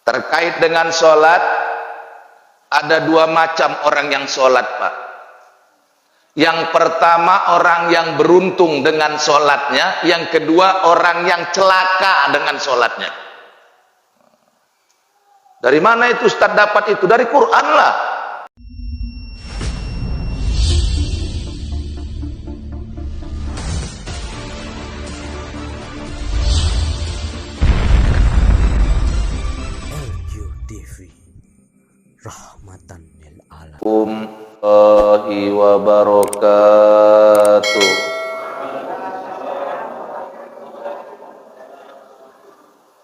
Terkait dengan sholat, ada dua macam orang yang sholat, Pak. Yang pertama orang yang beruntung dengan sholatnya, yang kedua orang yang celaka dengan sholatnya. Dari mana itu Ustaz dapat itu? Dari Quran lah. Rahmatan lil alamin. Warahmatullahi wabarakatuh.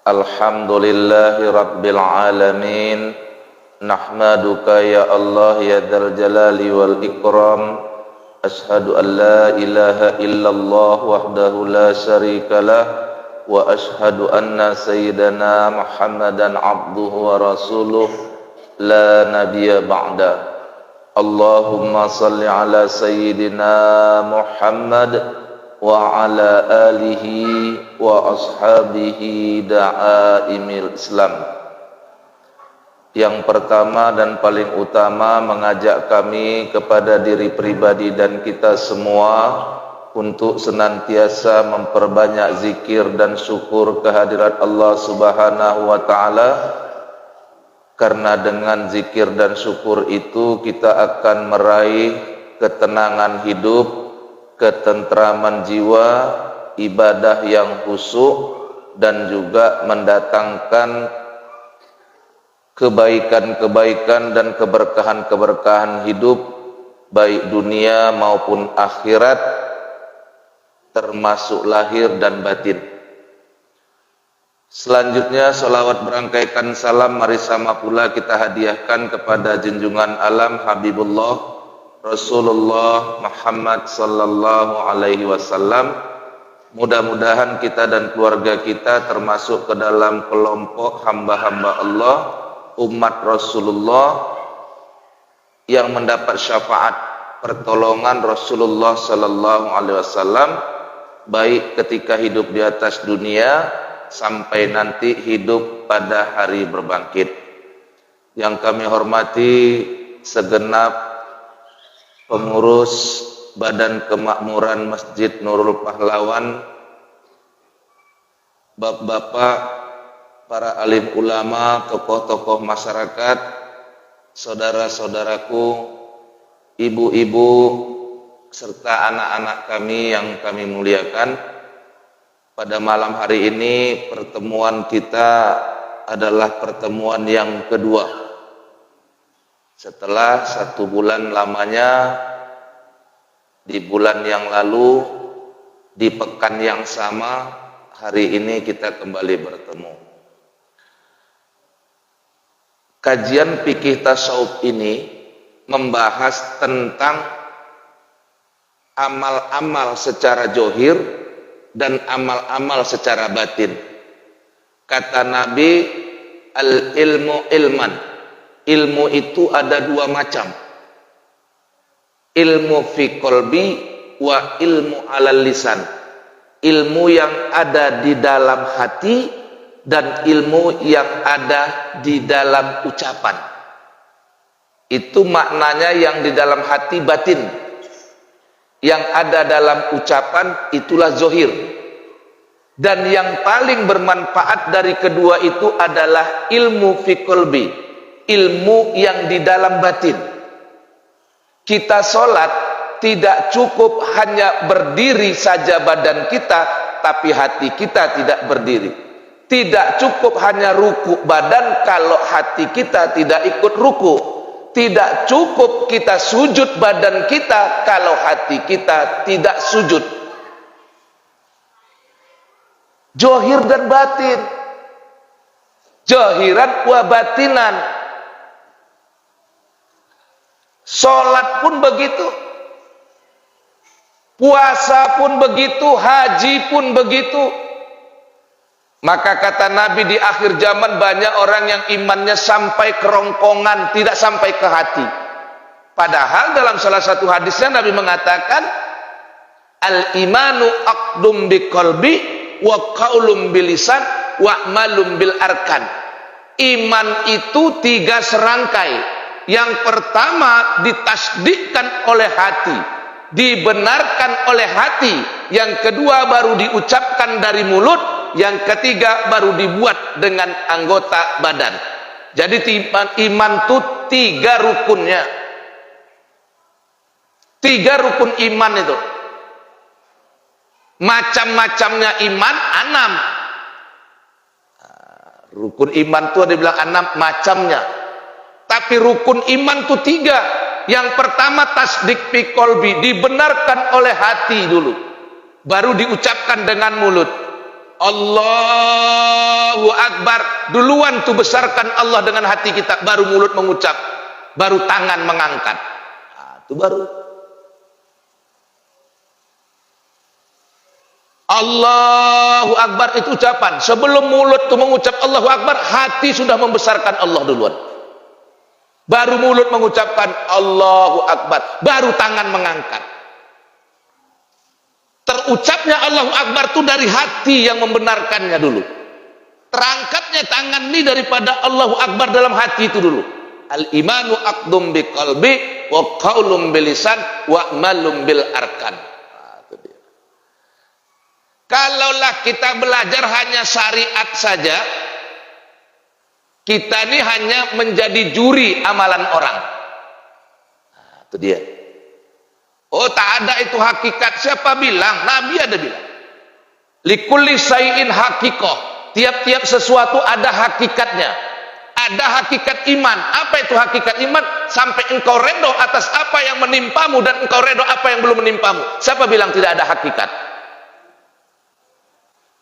Alhamdulillahi rabbil alamin. Nahmaduka ya Allah ya dzal jalali wal ikram. Ashhadu an la ilaha illallah wahdahu la syarikalah wa ashhadu anna sayyidana Muhammadan abduhu wa rasuluh la nabiyya ba'da. Allahumma salli ala sayyidina Muhammad wa ala alihi wa ashabihi da'aimil Islam. Yang pertama dan paling utama, mengajak kami kepada diri pribadi dan kita semua untuk senantiasa memperbanyak zikir dan syukur kehadirat Allah Subhanahu wa taala. Karena dengan zikir dan syukur itu kita akan meraih ketenangan hidup, ketentraman jiwa, ibadah yang khusyuk, dan juga mendatangkan kebaikan-kebaikan dan keberkahan-keberkahan hidup, baik dunia maupun akhirat, termasuk lahir dan batin. Selanjutnya, salawat berangkaikan salam mari sama pula kita hadiahkan kepada junjungan alam Habibullah Rasulullah Muhammad sallallahu alaihi wasallam. Mudah-mudahan kita dan keluarga kita termasuk ke dalam kelompok hamba-hamba Allah, umat Rasulullah yang mendapat syafaat pertolongan Rasulullah sallallahu alaihi wasallam, baik ketika hidup di atas dunia sampai nanti hidup pada hari berbangkit. Yang kami hormati segenap pengurus Badan Kemakmuran Masjid Nurul Pahlawan, bapak-bapak, para alim ulama, tokoh-tokoh masyarakat, saudara-saudaraku, ibu-ibu, serta anak-anak kami yang kami muliakan. Pada malam hari ini pertemuan kita adalah pertemuan yang kedua. Setelah 1 bulan lamanya, di bulan yang lalu, di pekan yang sama, hari ini kita kembali bertemu. Kajian fikih tasawuf ini membahas tentang amal-amal secara zahir dan amal-amal secara batin. Kata Nabi, al-ilmu ilman. Ilmu itu ada dua macam. Ilmu fi qalbi wa ilmu alal lisan. Ilmu yang ada di dalam hati dan ilmu yang ada di dalam ucapan. Itu maknanya yang di dalam hati batin. Yang ada dalam ucapan itulah zahir. Dan yang paling bermanfaat dari kedua itu adalah ilmu fi qalbi, ilmu yang di dalam batin. Kita sholat tidak cukup hanya berdiri saja badan kita, tapi hati kita tidak berdiri. Tidak cukup hanya ruku badan kalau hati kita tidak ikut ruku. Tidak cukup kita sujud badan kita kalau hati kita tidak sujud. Zahir dan batin. Zahiran wa batinan. Salat pun begitu. Puasa pun begitu, haji pun begitu. Maka kata Nabi, di akhir zaman banyak orang yang imannya sampai kerongkongan, tidak sampai ke hati. Padahal dalam salah satu hadisnya Nabi mengatakan, al-imanu aqdum bi qalbi wa qaulum bil lisan wa amalum bil arkan. Iman itu 3 serangkai. Yang pertama ditasdikkan oleh hati, dibenarkan oleh hati. Yang kedua baru diucapkan dari mulut. Yang ketiga baru dibuat dengan anggota badan. Jadi iman itu 3 rukunnya. 3 rukun iman itu. Macam-macamnya iman 6. Rukun iman itu ada bilang 6 macamnya. Tapi rukun iman itu 3. Yang pertama tasdik fi qalbi, dibenarkan oleh hati dulu. Baru diucapkan dengan mulut. Allahu Akbar. Duluan tuh besarkan Allah dengan hati kita, baru mulut mengucap, baru tangan mengangkat. Itu baru. Allahu Akbar itu ucapan. Sebelum mulut tuh mengucap Allahu Akbar, hati sudah membesarkan Allah duluan. Baru mulut mengucapkan Allahu Akbar, baru tangan mengangkat. Terucapnya Allahu Akbar itu dari hati yang membenarkannya dulu. Terangkatnya tangan ini daripada Allahu Akbar dalam hati itu dulu. Al-imanu aqdum bi qalbi wa qaulum bil lisan wa amalum bil arkan. Itu dia. Kalaulah kita belajar hanya syariat saja, kita ini hanya menjadi juri amalan orang. Itu dia. Oh, tak ada itu hakikat. Siapa bilang? Nabi ada bilang. Likulli syai'in haqiqah. Tiap-tiap sesuatu ada hakikatnya. Ada hakikat iman. Apa itu hakikat iman? Sampai engkau redho atas apa yang menimpamu dan engkau redho apa yang belum menimpamu. Siapa bilang tidak ada hakikat?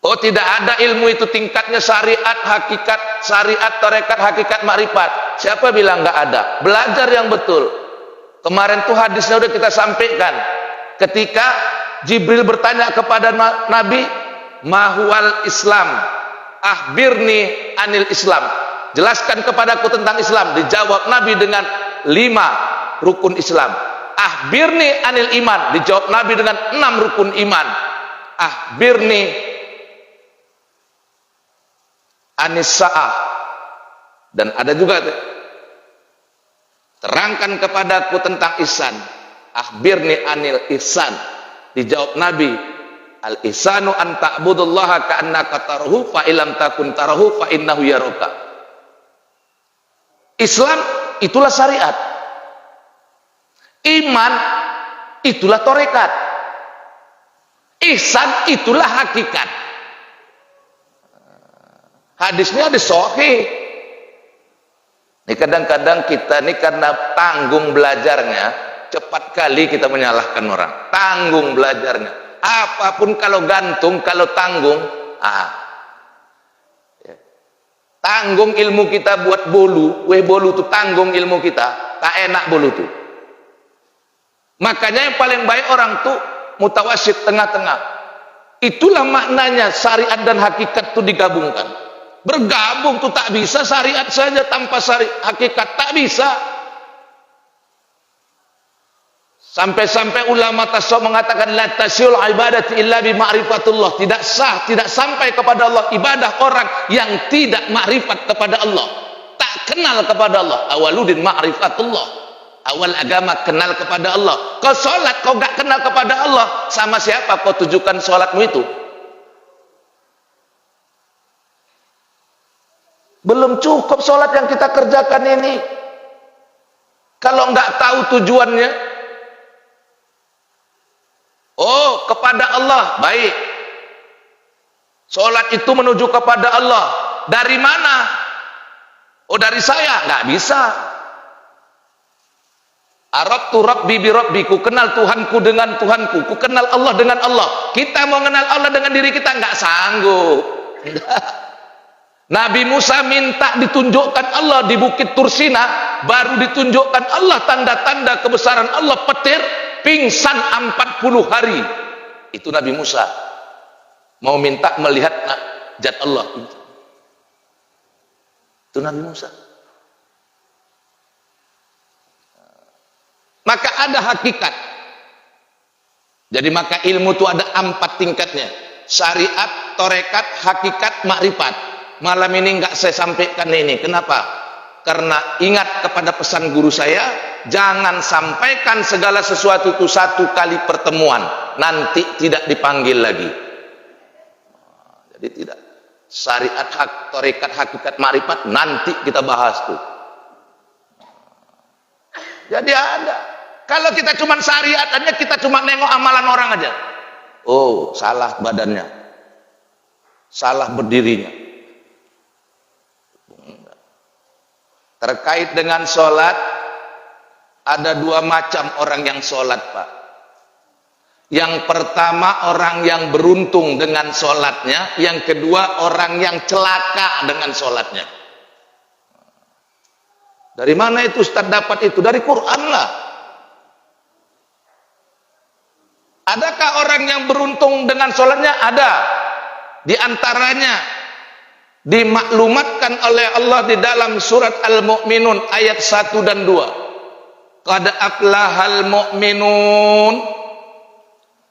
Oh, tidak ada ilmu itu tingkatnya syariat, hakikat, syariat, tarekat, hakikat, makrifat. Siapa bilang nggak ada? Belajar yang betul. Kemarin tuh hadisnya udah kita sampaikan. Ketika Jibril bertanya kepada Nabi, "Mahwal Islam? Akhbirni anil Islam." Jelaskan kepadaku tentang Islam. Dijawab Nabi dengan 5 rukun Islam. Akhbirni anil iman. Dijawab Nabi dengan 6 rukun iman. Akhbirni anis sa'ah. Dan ada juga terangkan kepadaku tentang ihsan. Akhbirni anil ihsan. Dijawab Nabi, al ihsanu an ta'budullaha ka'annaka tarahu fa illam takun tarahu fa innahu yaraka. Islam itulah syariat. Iman itulah tarekat. Ihsan itulah hakikat. Hadisnya ada sahih. Ini kadang-kadang kita ini karena tanggung belajarnya, cepat kali kita menyalahkan orang. Tanggung belajarnya. Apapun kalau gantung, kalau tanggung, tanggung ilmu kita buat bolu, bolu tuh tanggung ilmu kita, tak enak bolu tuh. Makanya yang paling baik orang tuh mutawasid, tengah-tengah. Itulah maknanya syariat dan hakikat tuh digabungkan. Bergabung tuh tak bisa syariat saja tanpa hakikat, tak bisa. Sampai-sampai ulama tasawuf mengatakan la tasyul ibadati illa bi ma'rifatullah. Tidak sah, tidak sampai kepada Allah ibadah orang yang tidak makrifat kepada Allah, tak kenal kepada Allah. Awaludin ma'rifatullah. Awal agama kenal kepada Allah. Kau sholat kau gak kenal kepada Allah, sama siapa kau tujukan sholatmu itu? Belum cukup sholat yang kita kerjakan ini. Kalau nggak tahu tujuannya, oh kepada Allah, baik. Sholat itu menuju kepada Allah. Dari mana? Oh dari saya, nggak bisa. Arabtu rabbi bi rabbi, ku kenal Tuhanku dengan Tuhanku, ku kenal Allah dengan Allah. Kita mau kenal Allah dengan diri kita nggak sanggup. Nabi Musa minta ditunjukkan Allah di Bukit Tursina, baru ditunjukkan Allah tanda-tanda kebesaran Allah, petir, pingsan 40 hari. Itu Nabi Musa mau minta melihat zat Allah. Itu Nabi Musa. Maka ada hakikat. Jadi maka ilmu itu ada 4 tingkatnya. Syariat, tarekat, hakikat, makrifat. malam ini nggak saya sampaikan ini. Kenapa? Karena ingat kepada pesan guru saya, jangan sampaikan segala sesuatu itu satu kali pertemuan, nanti tidak dipanggil lagi. Jadi tidak. Syariat hak, tarekat hakikat ma'rifat nanti kita bahas tuh. Jadi ada. Kalau kita cuma syariatannya, kita cuma nengok amalan orang aja. Oh, salah badannya. Salah berdirinya. Terkait dengan sholat, ada dua macam orang yang sholat, Pak. Yang pertama orang yang beruntung dengan sholatnya, yang kedua orang yang celaka dengan sholatnya. Dari mana itu Ustaz dapat itu? Dari Quran lah. Adakah orang yang beruntung dengan sholatnya? Ada. Di antaranya dimaklumatkan oleh Allah di dalam surat Al-Mu'minun ayat 1 dan 2. Qad aflahal mu'minun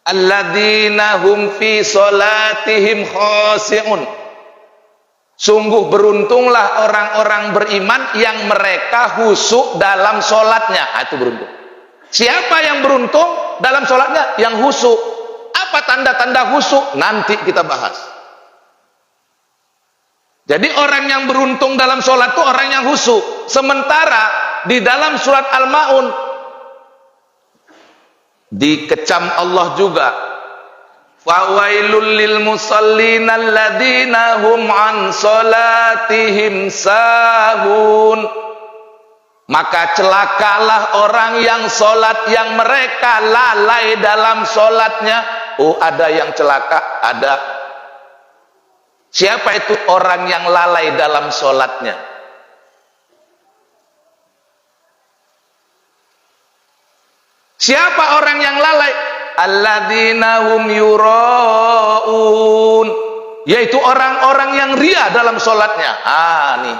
alladzina hum fi sholatihim khashi'un. Sungguh beruntunglah orang-orang beriman yang mereka khusyuk dalam sholatnya. Itu beruntung. Siapa yang beruntung dalam sholatnya? Yang khusyuk. Apa tanda-tanda khusyuk? Nanti kita bahas. Jadi orang yang beruntung dalam sholat itu orang yang khusyuk. Sementara di dalam surat Al-Ma'un dikecam Allah juga. Fawailul lil musallin alladzina hum an sholatihim sahun. Maka celakalah orang yang sholat yang mereka lalai dalam sholatnya. Oh, ada yang celaka, ada. Siapa itu orang yang lalai dalam sholatnya? Siapa orang yang lalai? Alladzina hum yura'un, yaitu orang-orang yang ria dalam sholatnya. Nih.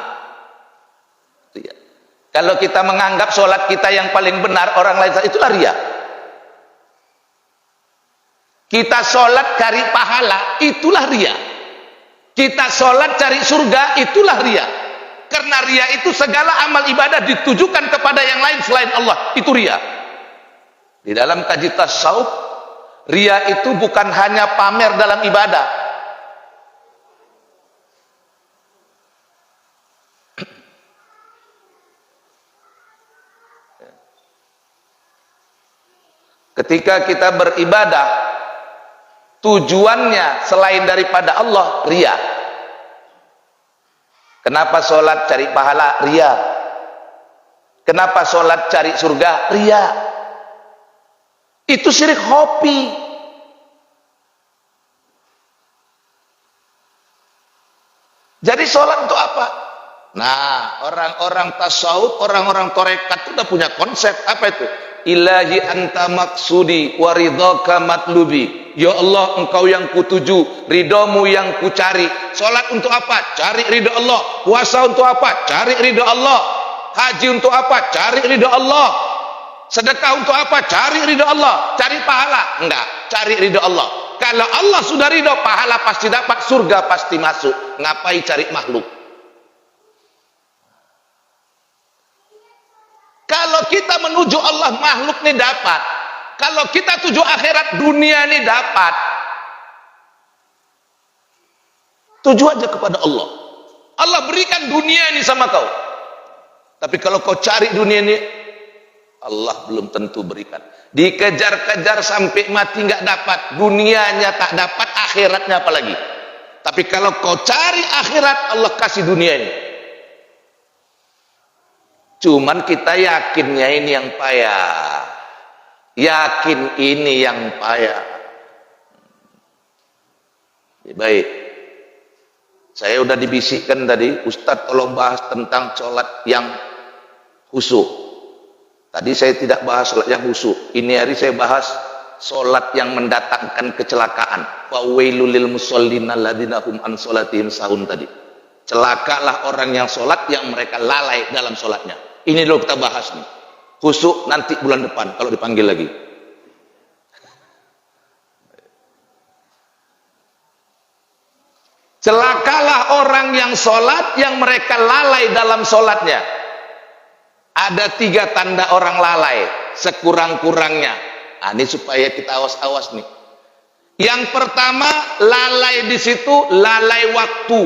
Kalau kita menganggap sholat kita yang paling benar, orang lain itulah ria. Kita sholat cari pahala, itulah ria. Kita sholat cari surga, itulah ria. Karena ria itu segala amal ibadah ditujukan kepada yang lain selain Allah, itu ria. Di dalam kaji tasawuf, ria itu bukan hanya pamer dalam ibadah. Ketika kita beribadah, tujuannya selain daripada Allah, ria. Kenapa sholat cari pahala? Ria. Kenapa sholat cari surga? Ria. Itu syirik hobi. Jadi sholat untuk apa? Nah, orang-orang tasawuf, orang-orang tarekat itu udah punya konsep. Apa itu? Ilahi anta maksudi wa ridhaka matlubi. Ya Allah, engkau yang kutuju, ridhamu yang kucari. Salat untuk apa? Cari ridha Allah. Puasa untuk apa? Cari ridha Allah. Haji untuk apa? Cari ridha Allah. Sedekah untuk apa? Cari ridha Allah. Cari pahala? Enggak, cari ridha Allah. Kalau Allah sudah ridha, pahala pasti dapat, surga pasti masuk. Ngapain cari makhluk? Kalau kita menuju Allah, makhluk ini dapat. Kalau kita tuju akhirat, dunia ini dapat. Tuju aja kepada Allah. Allah berikan dunia ini sama kau. Tapi kalau kau cari dunia ini, Allah belum tentu berikan. Dikejar-kejar sampai mati nggak dapat. Dunianya tak dapat, akhiratnya apalagi. Tapi kalau kau cari akhirat, Allah kasih dunia ini. Cuman kita yakinnya ini yang payah. Yakin ini yang payah. Baik. Saya udah dibisikkan tadi, Ustadz tolong bahas tentang sholat yang khusyuk. Tadi saya tidak bahas sholat yang khusyuk. Ini hari saya bahas sholat yang mendatangkan kecelakaan. Wa wailul lil musallin alladzina hum an sholatihim sahun tadi. Celakalah orang yang sholat yang mereka lalai dalam sholatnya. Ini dulu kita bahas nih. Khusyuk nanti bulan depan kalau dipanggil lagi. Celakalah orang yang sholat yang mereka lalai dalam sholatnya. Ada 3 tanda orang lalai sekurang-kurangnya. Nah, ini supaya kita awas-awas nih. Yang pertama, lalai di situ lalai waktu.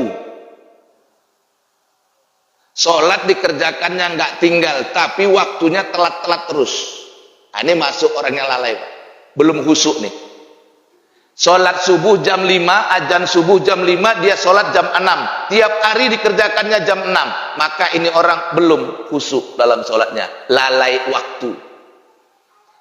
Sholat dikerjakannya nggak tinggal, tapi waktunya telat-telat terus. Nah, ini masuk orang yang lalai, Pak. Belum khusyuk nih. Sholat subuh jam 5, azan subuh jam 5, dia sholat jam 6. Tiap hari dikerjakannya jam 6. Maka ini orang belum khusyuk dalam sholatnya. Lalai waktu.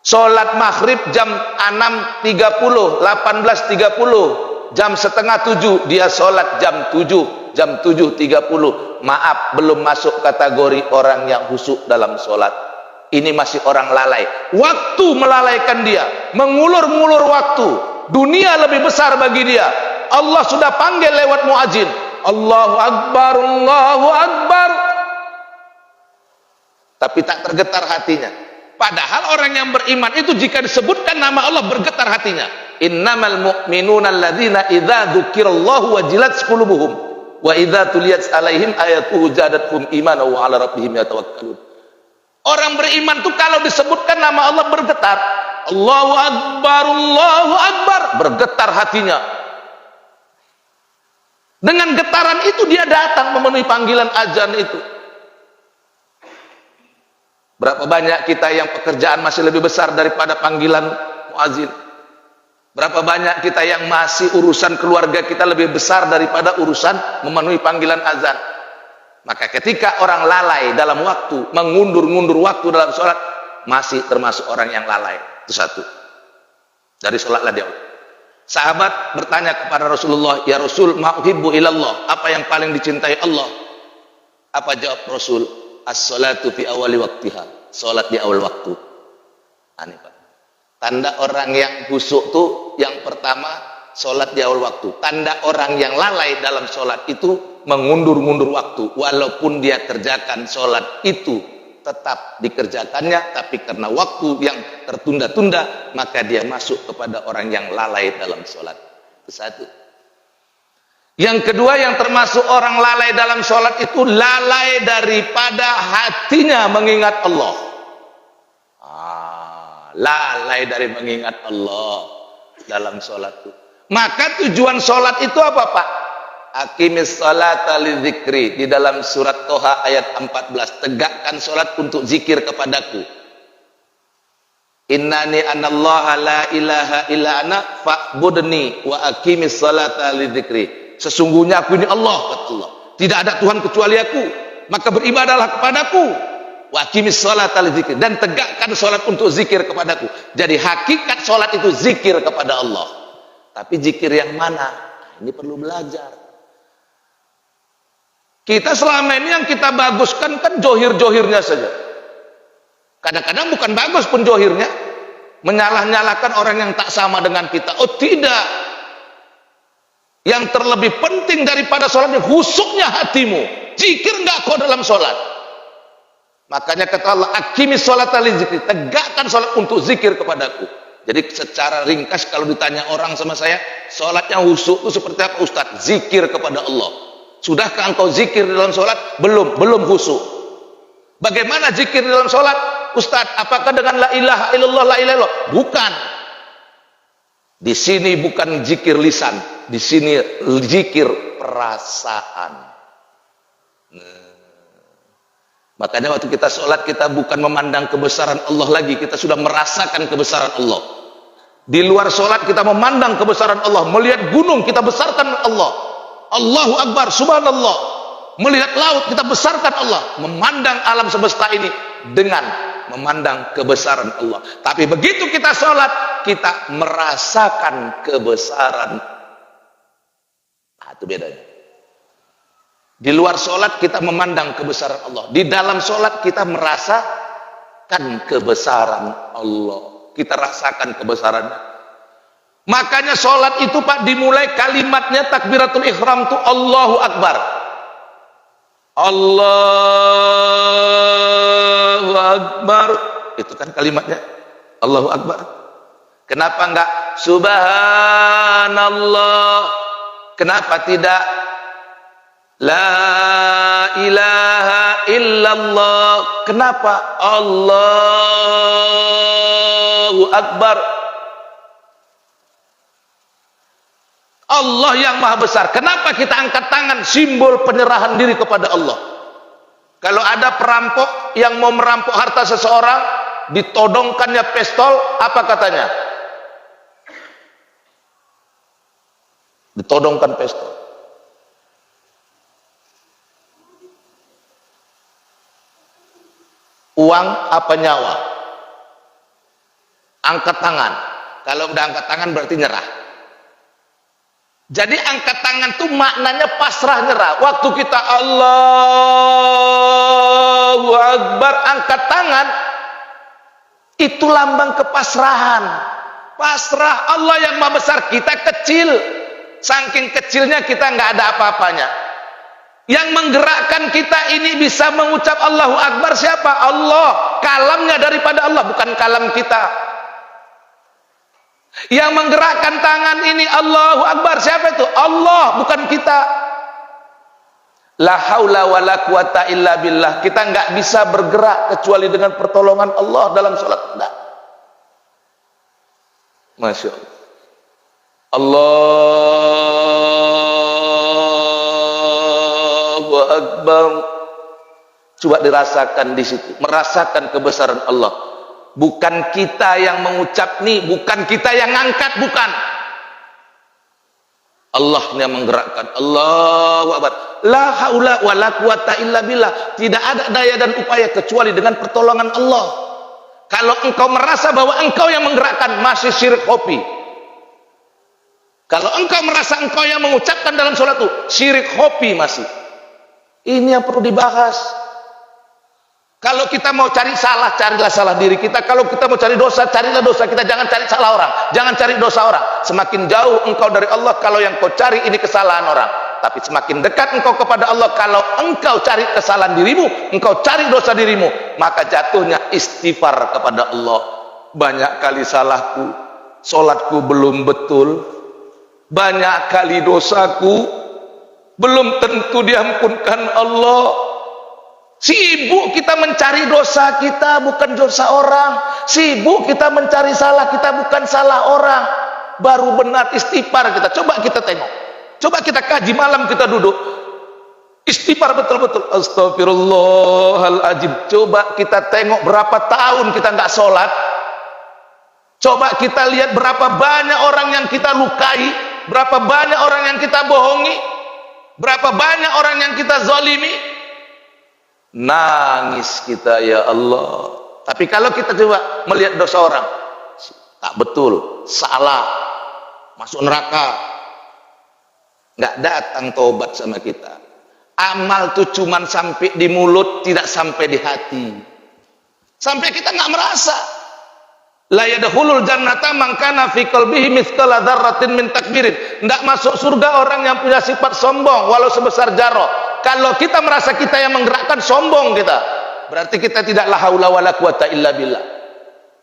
Sholat maghrib jam 6.30, 18.30. Jam setengah 7, dia sholat jam 7. Jam 7.30. Maaf, belum masuk kategori orang yang khusyuk dalam sholat. Ini masih orang lalai. Waktu melalaikan dia. Mengulur-ngulur waktu. Dunia lebih besar bagi dia. Allah sudah panggil lewat muadzin. Allahu Akbar, Allahu Akbar. Tapi tak tergetar hatinya. Padahal orang yang beriman itu jika disebutkan nama Allah bergetar hatinya. Innamal mu'minuna alladzina idza dzukirallahu wajilat qulubuhum wa idza tuliyat alaihim ayatuhu zadatuhum imanan wa ala rabbihim yatawakkalun. Orang beriman itu kalau disebutkan nama Allah bergetar. Allahu Akbar, Allahu Akbar, bergetar hatinya. Dengan getaran itu dia datang memenuhi panggilan azan itu. Berapa banyak kita yang pekerjaan masih lebih besar daripada panggilan muazin? Berapa banyak kita yang masih urusan keluarga kita lebih besar daripada urusan memenuhi panggilan azan? Maka ketika orang lalai dalam waktu, mengundur-ngundur waktu dalam sholat, masih termasuk orang yang lalai. Itu satu. Dari sholatlah dia. Sahabat bertanya kepada Rasulullah, ya Rasul, ma'uhibbu ilallah, apa yang paling dicintai Allah? Apa jawab Rasul? As-salatu fi awali waktiha, sholat di awal waktu. Ini Pak. Tanda orang yang khusyuk tuh yang pertama, sholat di awal waktu. Tanda orang yang lalai dalam sholat itu mengundur-ngundur waktu. Walaupun dia kerjakan sholat itu tetap dikerjakannya, tapi karena waktu yang tertunda-tunda, maka dia masuk kepada orang yang lalai dalam sholat. Itu satu. Yang kedua yang termasuk orang lalai dalam sholat itu lalai daripada hatinya mengingat Allah. Lalai dari mengingat Allah dalam sholat itu. Maka tujuan sholat itu apa Pak? Aqimis sholata lidzikri. Di dalam surat Toha ayat 14. Tegakkan sholat untuk zikir kepadaku. Innani anallaha la ilaha illa ana fa'budni wa aqimis sholata lidzikri. Sesungguhnya aku ini Allah, kata Allah. Tidak ada Tuhan kecuali aku. Maka beribadahlah kepadaku. Wa aqimis sholata lidzikri. Dan tegakkan sholat untuk zikir kepadaku. Jadi hakikat sholat itu zikir kepada Allah. Tapi zikir yang mana? Ini perlu belajar. Kita selama ini yang kita baguskan kan johir-johirnya saja. Kadang-kadang bukan bagus pun johirnya. Menyalah-nyalahkan orang yang tak sama dengan kita. Oh tidak. Yang terlebih penting daripada sholatnya, khusyuknya hatimu. Zikir enggak kau dalam sholat. Makanya kata Allah, aqimis sholata lidzikri. Tegakkan sholat untuk zikir kepadaku. Jadi secara ringkas kalau ditanya orang sama saya, sholatnya khusyuk itu seperti apa Ustaz? Zikir kepada Allah. Sudahkah engkau zikir dalam sholat? Belum khusyuk. Bagaimana zikir dalam sholat? Ustaz, apakah dengan la ilaha illallah, la ilaha illallah? Bukan. Di sini bukan zikir lisan, di sini zikir perasaan. Makanya waktu kita sholat, kita bukan memandang kebesaran Allah lagi, kita sudah merasakan kebesaran Allah. Di luar sholat kita memandang kebesaran Allah, melihat gunung kita besarkan Allah. Allahu Akbar, subhanallah. Melihat laut kita besarkan Allah. Memandang alam semesta ini dengan memandang kebesaran Allah. Tapi begitu kita sholat, kita merasakan kebesaran. Nah, itu bedanya. Di luar sholat kita memandang kebesaran Allah. Di dalam sholat kita merasakan kebesaran Allah. Kita rasakan kebesarannya. Makanya sholat itu Pak dimulai kalimatnya takbiratul ihram itu Allahu Akbar. Allahu Akbar. Itu kan kalimatnya Allahu Akbar. Kenapa enggak Subhanallah? Kenapa tidak La ilaha illallah. Kenapa? Allahu Akbar. Allah yang maha besar. Kenapa kita angkat tangan? Simbol penyerahan diri kepada Allah. Kalau ada perampok yang mau merampok harta seseorang, ditodongkannya pistol, apa katanya? Ditodongkan pistol. Uang apa nyawa? Angkat tangan. Kalau udah angkat tangan berarti nyerah. Jadi angkat tangan tuh maknanya pasrah nyerah. Waktu kita Allahu Akbar angkat tangan, itu lambang kepasrahan. Pasrah. Allah yang maha besar, kita kecil. Saking kecilnya kita nggak ada apa-apanya. Yang menggerakkan kita ini bisa mengucap Allahu Akbar siapa? Allah. Kalamnya daripada Allah, bukan kalam kita. Yang menggerakkan tangan ini Allahu Akbar siapa itu? Allah, bukan kita. La haula wala quwata illa billah. Kita nggak bisa bergerak kecuali dengan pertolongan Allah dalam sholat. Enggak. Masya Allah. Allahu Akbar. Coba dirasakan di situ, merasakan kebesaran Allah. Bukan kita yang mengucap nih, bukan kita yang ngangkat, bukan. Allah yang menggerakkan. Allahu Akbar. La haula wala quwata illa billah. Tidak ada daya dan upaya kecuali dengan pertolongan Allah. Kalau engkau merasa bahwa engkau yang menggerakkan, masih syirik kopi. Kalau engkau merasa engkau yang mengucapkan dalam sholat itu, syirik kopi masih. Ini yang perlu dibahas. Kalau kita mau cari salah, carilah salah diri kita. Kalau kita mau cari dosa, carilah dosa kita. Jangan cari salah orang, jangan cari dosa orang. Semakin jauh engkau dari Allah kalau yang kau cari ini kesalahan orang. Tapi semakin dekat engkau kepada Allah kalau engkau cari kesalahan dirimu, engkau cari dosa dirimu, maka jatuhnya istighfar kepada Allah. Banyak kali salahku, sholatku belum betul. Banyak kali dosaku, belum tentu diampunkan Allah. Sibuk kita mencari dosa kita, bukan dosa orang. Sibuk kita mencari salah kita, bukan salah orang. Baru benar istighfar kita. Coba kita tengok. Coba kita kaji malam kita duduk. Istighfar betul-betul. Astagfirullahaladzim. Coba kita tengok berapa tahun kita nggak sholat. Coba kita lihat berapa banyak orang yang kita lukai. Berapa banyak orang yang kita bohongi. Berapa banyak orang yang kita zalimi. Nangis kita, ya Allah. Tapi kalau kita coba melihat dosa orang, tak betul, salah, masuk neraka, nggak datang tobat sama kita. Amal tuh cuman sampai di mulut, tidak sampai di hati. Sampai kita nggak merasa. La yadkhulul jannata man kana fi qalbihi mithqala dzarratin min takbirin. Nggak masuk surga orang yang punya sifat sombong walau sebesar jarrah. Kalau kita merasa kita yang menggerakkan, sombong kita. Berarti kita tidak la haula wala quwata illa billah.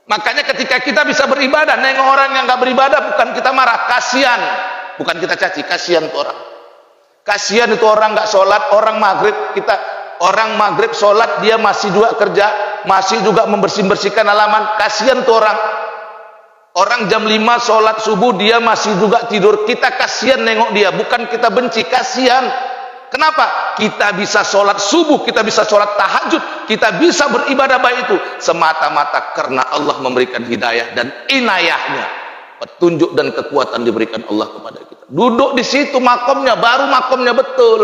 Makanya ketika kita bisa beribadah, nengok orang yang nggak beribadah, bukan kita marah, kasihan. Bukan kita caci, kasihan itu orang. Kasihan itu orang nggak sholat, orang maghrib sholat, dia masih juga kerja, masih juga membersihkan halaman. Kasihan itu orang. Orang jam 5 sholat subuh, dia masih juga tidur. Kita kasihan nengok dia, bukan kita benci, kasihan. Kenapa? Kita bisa sholat subuh, kita bisa sholat tahajud, kita bisa beribadah baik itu semata-mata karena Allah memberikan hidayah dan inayahnya, petunjuk dan kekuatan diberikan Allah kepada kita. Duduk di situ makomnya, baru makomnya betul.